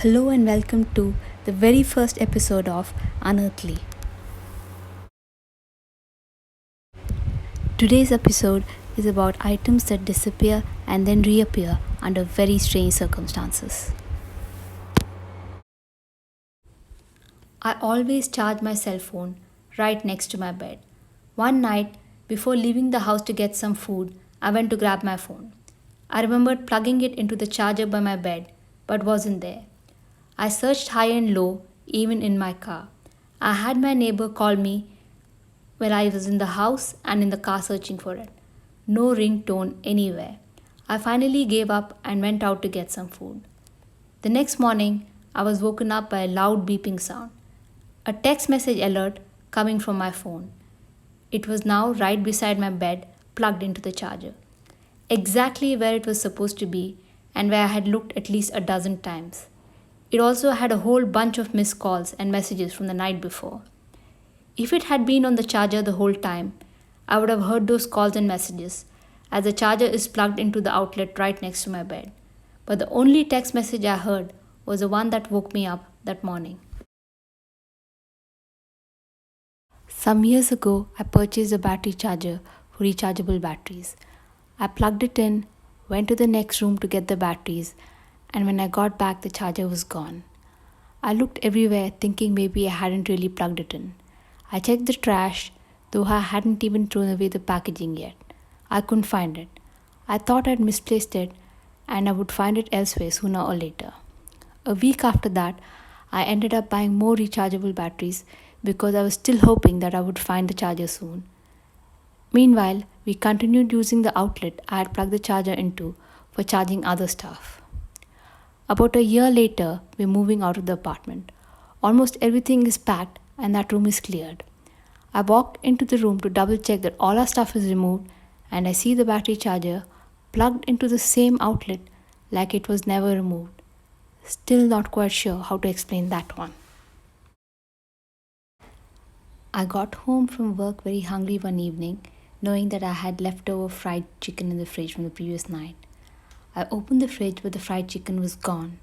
Hello and welcome to the very first episode of Unearthly. Today's episode is about items that disappear and then reappear under very strange circumstances. I always charge my cell phone right next to my bed. One night, before leaving the house to get some food, I went to grab my phone. I remembered plugging it into the charger by my bed, but wasn't there. I searched high and low, even in my car. I had my neighbor call me when I was in the house and in the car searching for it. No ringtone anywhere. I finally gave up and went out to get some food. The next morning, I was woken up by a loud beeping sound. A text message alert coming from my phone. It was now right beside my bed, plugged into the charger. Exactly where it was supposed to be and where I had looked at least a dozen times. It also had a whole bunch of missed calls and messages from the night before. If it had been on the charger the whole time, I would have heard those calls and messages, as the charger is plugged into the outlet right next to my bed. But the only text message I heard was the one that woke me up that morning. Some years ago, I purchased a battery charger for rechargeable batteries. I plugged it in, went to the next room to get the batteries, and when I got back, the charger was gone. I looked everywhere thinking maybe I hadn't really plugged it in. I checked the trash, though I hadn't even thrown away the packaging yet. I couldn't find it. I thought I'd misplaced it and I would find it elsewhere sooner or later. A week after that, I ended up buying more rechargeable batteries because I was still hoping that I would find the charger soon. Meanwhile, we continued using the outlet I had plugged the charger into for charging other stuff. About a year later, we're moving out of the apartment. Almost everything is packed and that room is cleared. I walked into the room to double check that all our stuff is removed and I see the battery charger plugged into the same outlet like it was never removed. Still not quite sure how to explain that one. I got home from work very hungry one evening, knowing that I had leftover fried chicken in the fridge from the previous night. I opened the fridge but the fried chicken was gone.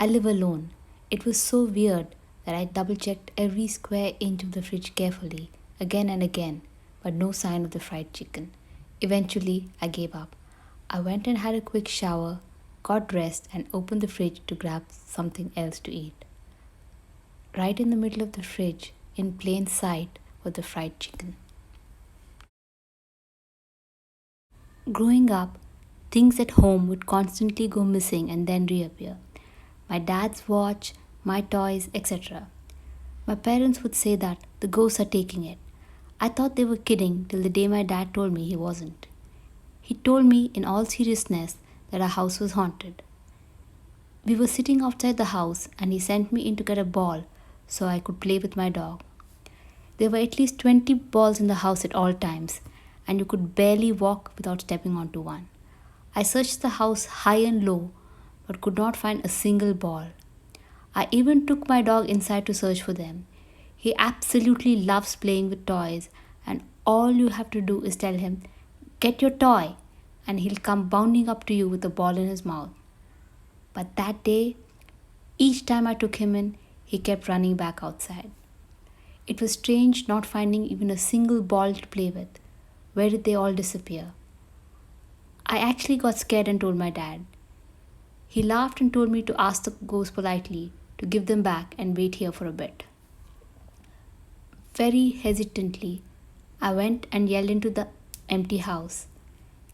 I live alone. It was so weird that I double checked every square inch of the fridge carefully, again and again, but no sign of the fried chicken. Eventually, I gave up. I went and had a quick shower, got dressed, and opened the fridge to grab something else to eat. Right in the middle of the fridge, in plain sight, was the fried chicken. Growing up, things at home would constantly go missing and then reappear. My dad's watch, my toys, etc. My parents would say that the ghosts are taking it. I thought they were kidding till the day my dad told me he wasn't. He told me in all seriousness that our house was haunted. We were sitting outside the house and he sent me in to get a ball so I could play with my dog. There were at least 20 balls in the house at all times, and you could barely walk without stepping onto one. I searched the house high and low but could not find a single ball. I even took my dog inside to search for them. He absolutely loves playing with toys, and all you have to do is tell him, "Get your toy," and he'll come bounding up to you with a ball in his mouth. But that day, each time I took him in, he kept running back outside. It was strange not finding even a single ball to play with. Where did they all disappear? I actually got scared and told my dad. He laughed and told me to ask the ghost politely to give them back and wait here for a bit. Very hesitantly, I went and yelled into the empty house,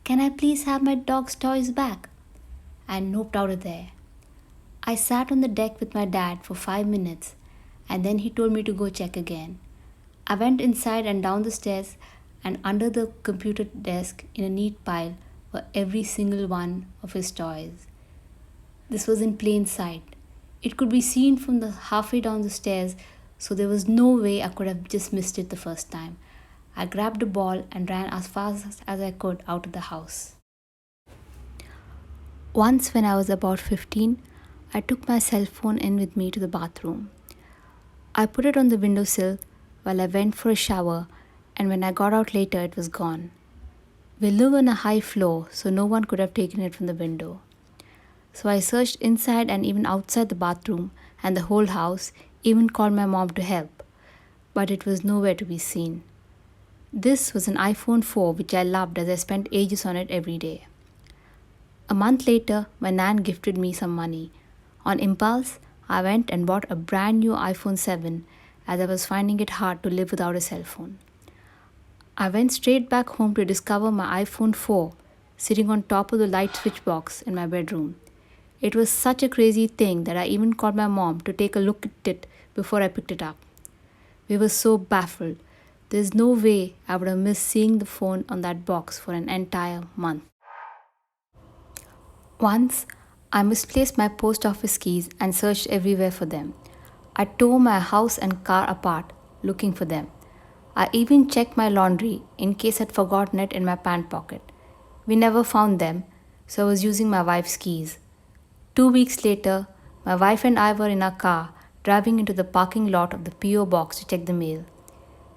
"Can I please have my dog's toys back?" and noped out of there. I sat on the deck with my dad for 5 minutes and then he told me to go check again. I went inside and down the stairs, and under the computer desk in a neat pile were every single one of his toys. This was in plain sight. It could be seen from the halfway down the stairs, so there was no way I could have just missed it the first time. I grabbed a ball and ran as fast as I could out of the house. Once, when I was about 15, I took my cell phone in with me to the bathroom. I put it on the windowsill while I went for a shower, and when I got out later, it was gone. We live on a high floor, so no one could have taken it from the window. So I searched inside and even outside the bathroom and the whole house, even called my mom to help. But it was nowhere to be seen. This was an iPhone 4 which I loved as I spent ages on it every day. A month later, my nan gifted me some money. On impulse, I went and bought a brand new iPhone 7 as I was finding it hard to live without a cell phone. I went straight back home to discover my iPhone 4 sitting on top of the light switch box in my bedroom. It was such a crazy thing that I even called my mom to take a look at it before I picked it up. We were so baffled. There's no way I would have missed seeing the phone on that box for an entire month. Once, I misplaced my post office keys and searched everywhere for them. I tore my house and car apart looking for them. I even checked my laundry in case I'd forgotten it in my pant pocket. We never found them, so I was using my wife's keys. 2 weeks later, my wife and I were in our car driving into the parking lot of the PO box to check the mail.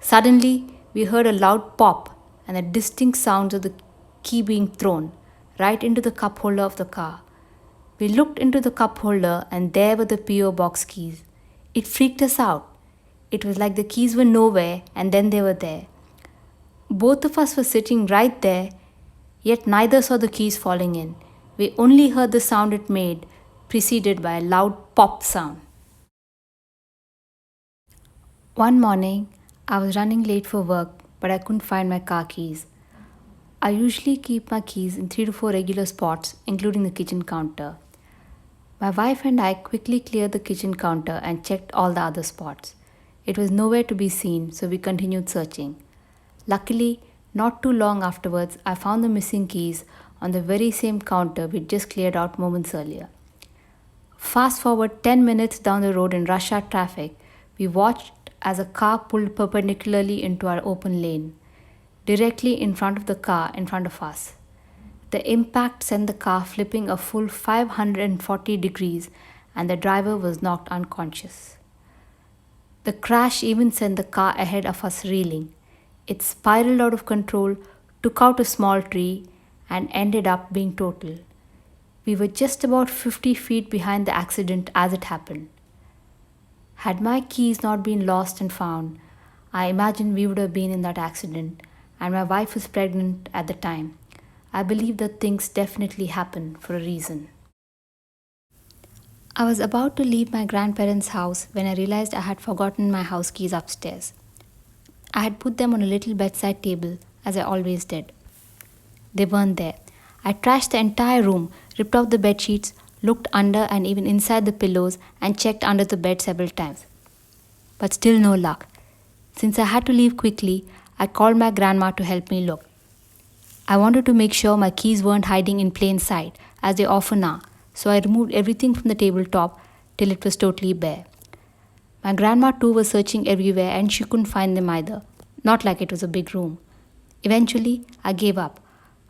Suddenly, we heard a loud pop and the distinct sounds of the key being thrown right into the cup holder of the car. We looked into the cup holder and there were the PO box keys. It freaked us out. It was like the keys were nowhere and then they were there. Both of us were sitting right there, yet neither saw the keys falling in. We only heard the sound it made, preceded by a loud pop sound. One morning, I was running late for work, but I couldn't find my car keys. I usually keep my keys in 3 to 4 regular spots, including the kitchen counter. My wife and I quickly cleared the kitchen counter and checked all the other spots. It was nowhere to be seen, so we continued searching. Luckily, not too long afterwards, I found the missing keys on the very same counter we'd just cleared out moments earlier. Fast forward 10 minutes down the road in rush hour traffic, we watched as a car pulled perpendicularly into our open lane, directly in front of the car in front of us. The impact sent the car flipping a full 540 degrees and the driver was knocked unconscious. The crash even sent the car ahead of us reeling. It spiraled out of control, took out a small tree, and ended up being total. We were just about 50 feet behind the accident as it happened. Had my keys not been lost and found, I imagine we would have been in that accident, and my wife was pregnant at the time. I believe that things definitely happen for a reason. I was about to leave my grandparents' house when I realized I had forgotten my house keys upstairs. I had put them on a little bedside table, as I always did. They weren't there. I trashed the entire room, ripped out the bed sheets, looked under and even inside the pillows, and checked under the bed several times. But still no luck. Since I had to leave quickly, I called my grandma to help me look. I wanted to make sure my keys weren't hiding in plain sight, as they often are, so I removed everything from the tabletop till it was totally bare. My grandma too was searching everywhere and she couldn't find them either, not like it was a big room. Eventually, I gave up.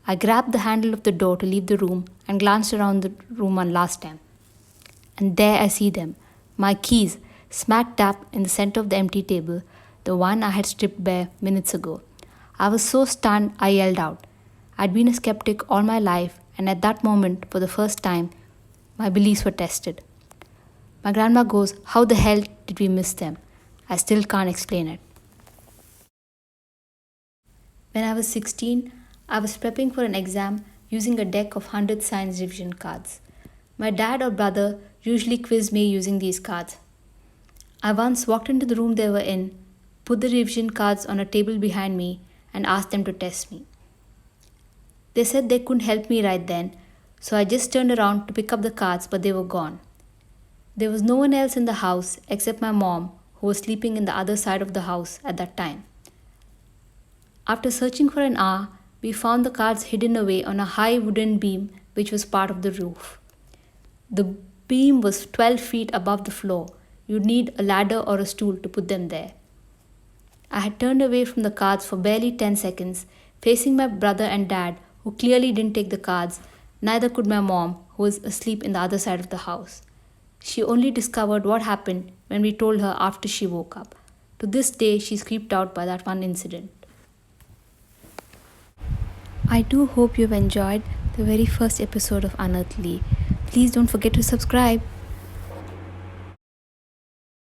I grabbed the handle of the door to leave the room and glanced around the room one last time. And there I see them, my keys, smack dab in the center of the empty table, the one I had stripped bare minutes ago. I was so stunned I yelled out. I'd been a skeptic all my life, and at that moment, for the first time, my beliefs were tested. My grandma goes, "How the hell did we miss them?" I still can't explain it. When I was 16, I was prepping for an exam using a deck of 100 science revision cards. My dad or brother usually quizzed me using these cards. I once walked into the room they were in, put the revision cards on a table behind me, and asked them to test me. They said they couldn't help me right then, so I just turned around to pick up the cards, but they were gone. There was no one else in the house except my mom, who was sleeping in the other side of the house at that time. After searching for an hour, we found the cards hidden away on a high wooden beam which was part of the roof. The beam was 12 feet above the floor. You'd need a ladder or a stool to put them there. I had turned away from the cards for barely 10 seconds, facing my brother and dad, who clearly didn't take the cards. Neither could my mom, who was asleep in the other side of the house. She only discovered what happened when we told her after she woke up. To this day, she's creeped out by that one incident. I do hope you've enjoyed the very first episode of Unearthly. Please don't forget to subscribe.